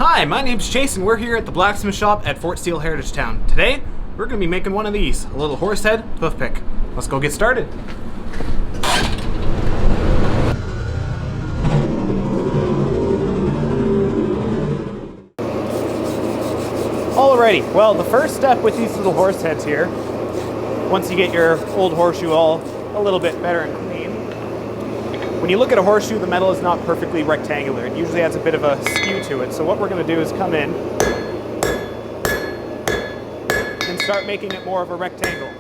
Hi, my name's Chase and we're here at the Blacksmith shop at Fort Steele Heritage Town. Today, we're going to be making one of these, a little horse head hoof pick. Let's go get started. Alrighty, well the first step with these little horse heads here, once you get your old horseshoe all a little bit better and clean, when you look at a horseshoe, the metal is not perfectly rectangular. It usually has a bit of a skew to it. So what we're going to do is come in and start making it more of a rectangle.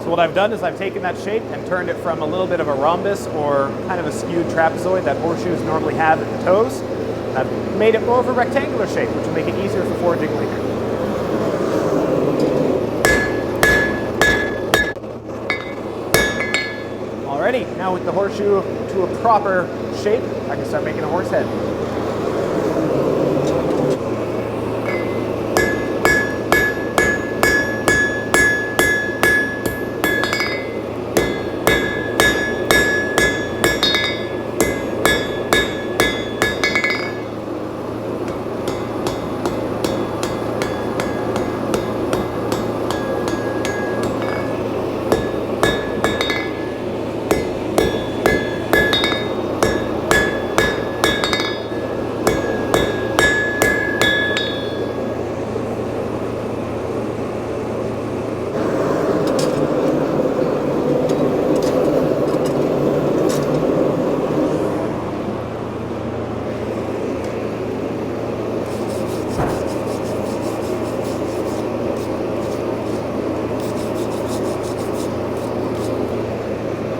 So what I've done is I've taken that shape and turned it from a little bit of a rhombus or kind of a skewed trapezoid that horseshoes normally have at the toes. And I've made it more of a rectangular shape, which will make it easier for forging later. Alrighty, now with the horseshoe to a proper shape, I can start making a horse head.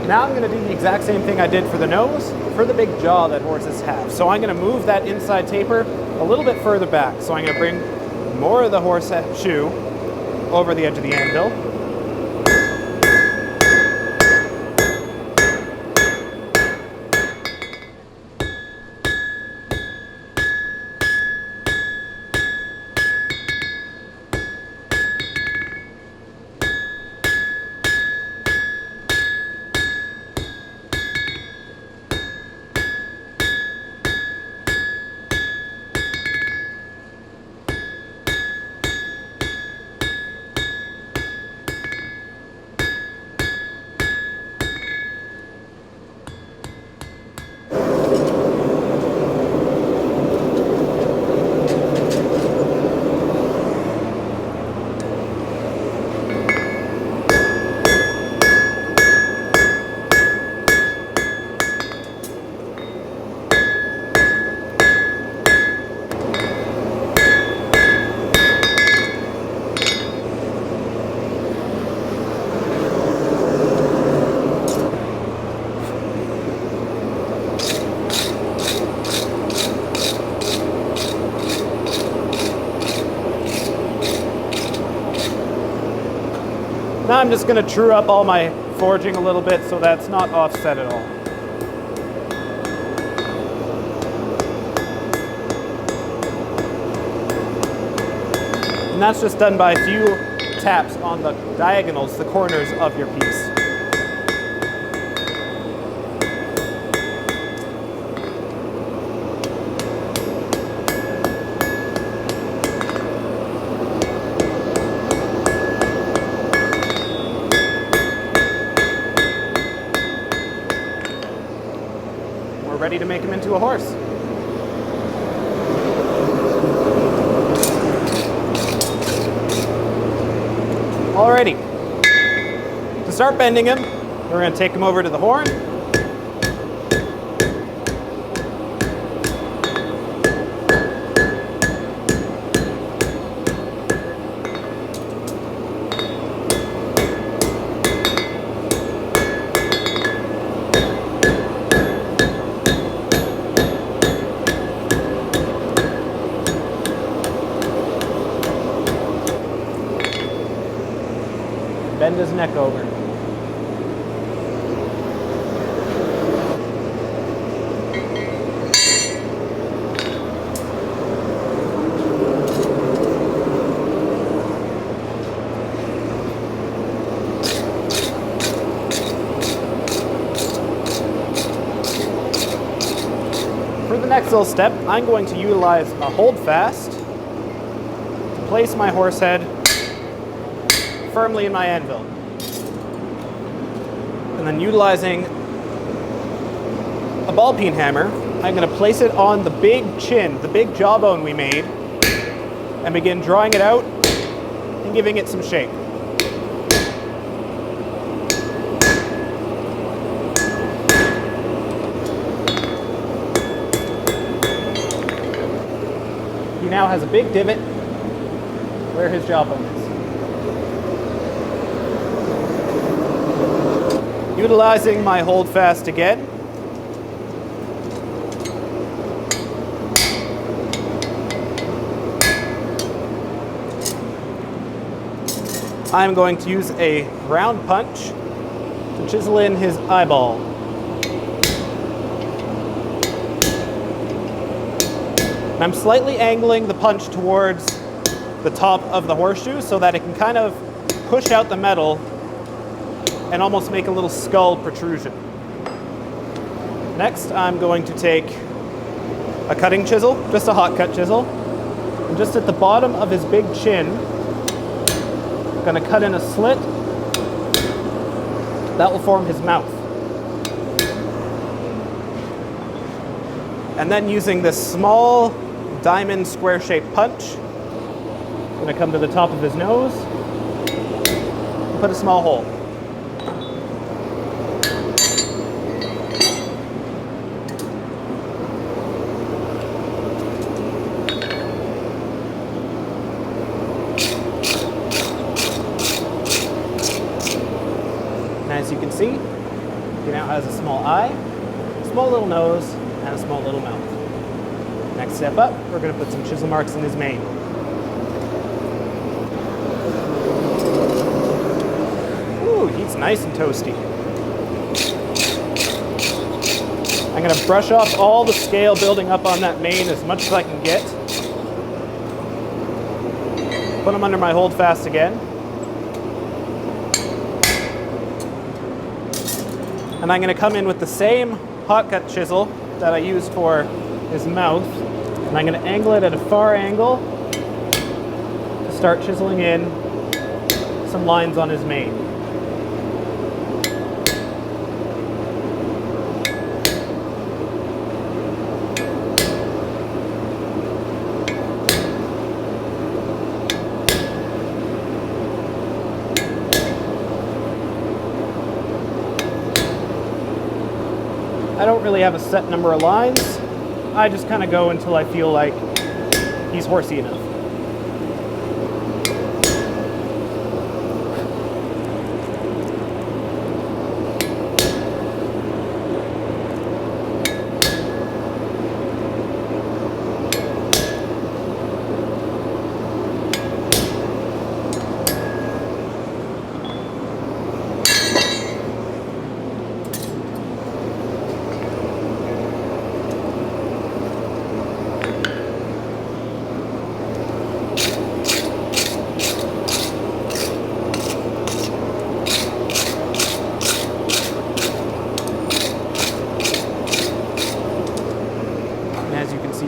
Now I'm going to do the exact same thing I did for the nose, for the big jaw that horses have. So I'm going to move that inside taper a little bit further back. So I'm going to bring more of the horseshoe over the edge of the anvil. Now I'm just going to true up all my forging a little bit so that's not offset at all. And that's just done by a few taps on the diagonals, the corners of your piece. Ready to make him into a horse. Alrighty. To start bending him, we're going to take him over to the horn. bend his neck over. For the next little step, I'm going to utilize a hold fast to place my horse head firmly in my anvil. And then utilizing a ball peen hammer, I'm going to place it on the big chin, the big jawbone we made, and begin drawing it out and giving it some shape. He now has a big divot where his jawbone is. Utilizing my hold fast again, I'm going to use a round punch to chisel in his eyeball. I'm slightly angling the punch towards the top of the horseshoe so that it can kind of push out the metal and almost make a little skull protrusion. Next, I'm going to take a cutting chisel, just a hot cut chisel, and just at the bottom of his big chin, I'm going to cut in a slit that will form his mouth. And then using this small diamond square shaped punch, I'm going to come to the top of his nose and put a small hole. And as you can see, he now has a small eye, a small little nose, and a small little mouth. Next step up, we're going to put some chisel marks in his mane. Ooh, he's nice and toasty. I'm going to brush off all the scale building up on that mane as much as I can get. Put him under my hold fast again. And I'm going to come in with the same hot cut chisel that I used for his mouth, and I'm going to angle it at a far angle to start chiseling in some lines on his mane. I don't really have a set number of lines. I just kind of go until I feel like he's horsey enough.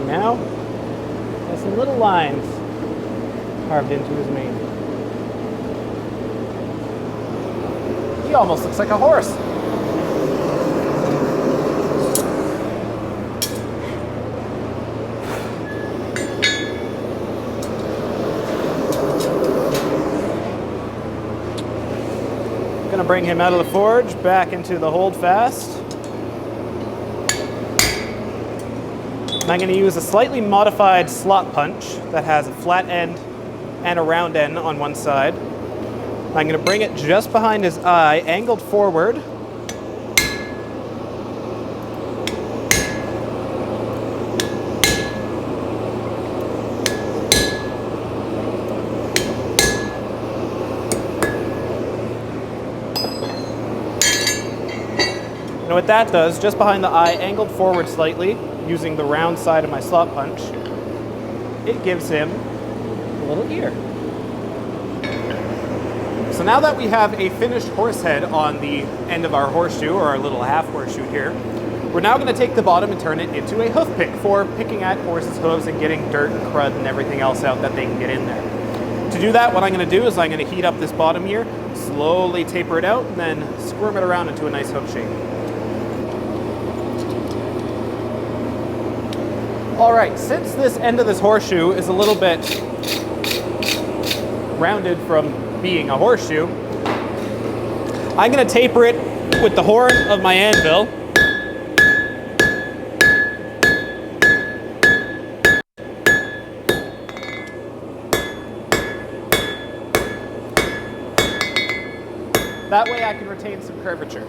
Now, there's some little lines carved into his mane. He almost looks like a horse. I'm going to bring him out of the forge, back into the hold fast. And I'm going to use a slightly modified slot punch that has a flat end and a round end on one side. I'm going to bring it just behind his eye, angled forward. what that does, just behind the eye, angled forward slightly, using the round side of my slot punch, it gives him a little ear. So now that we have a finished horse head on the end of our horseshoe, or our little half horseshoe here, we're now going to take the bottom and turn it into a hoof pick for picking at horses' hooves and getting dirt and crud and everything else out that they can get in there. To do that, what I'm going to do is I'm going to heat up this bottom here, slowly taper it out, and then squirm it around into a nice hook shape. All right, since this end of this horseshoe is a little bit rounded from being a horseshoe, I'm going to taper it with the horn of my anvil. That way I can retain some curvature.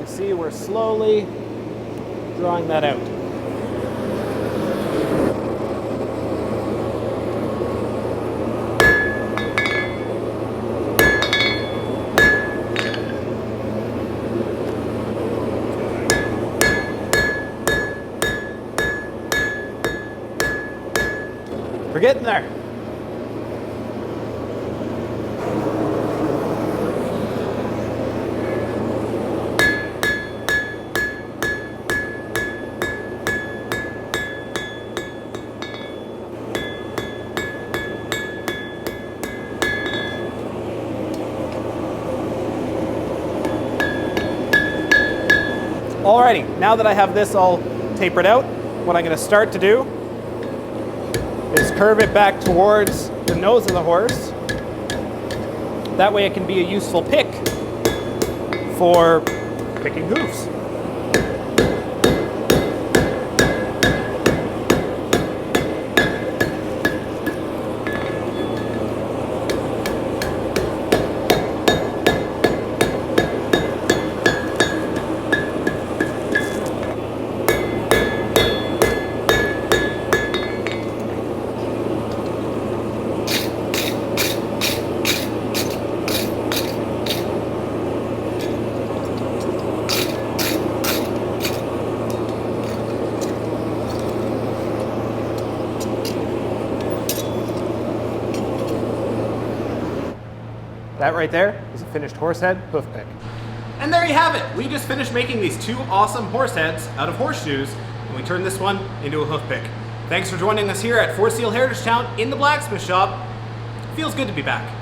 See, we're slowly drawing that out. We're getting there. Alrighty, now that I have this all tapered out, what I'm going to start to do is curve it back towards the nose of the horse. That way it can be a useful pick for picking hoofs. That right there is a finished horse head hoof pick. And there you have it. We just finished making these two awesome horse heads out of horseshoes, and we turned this one into a hoof pick. Thanks for joining us here at Fort Steele Heritage Town in the Blacksmith shop. Feels good to be back.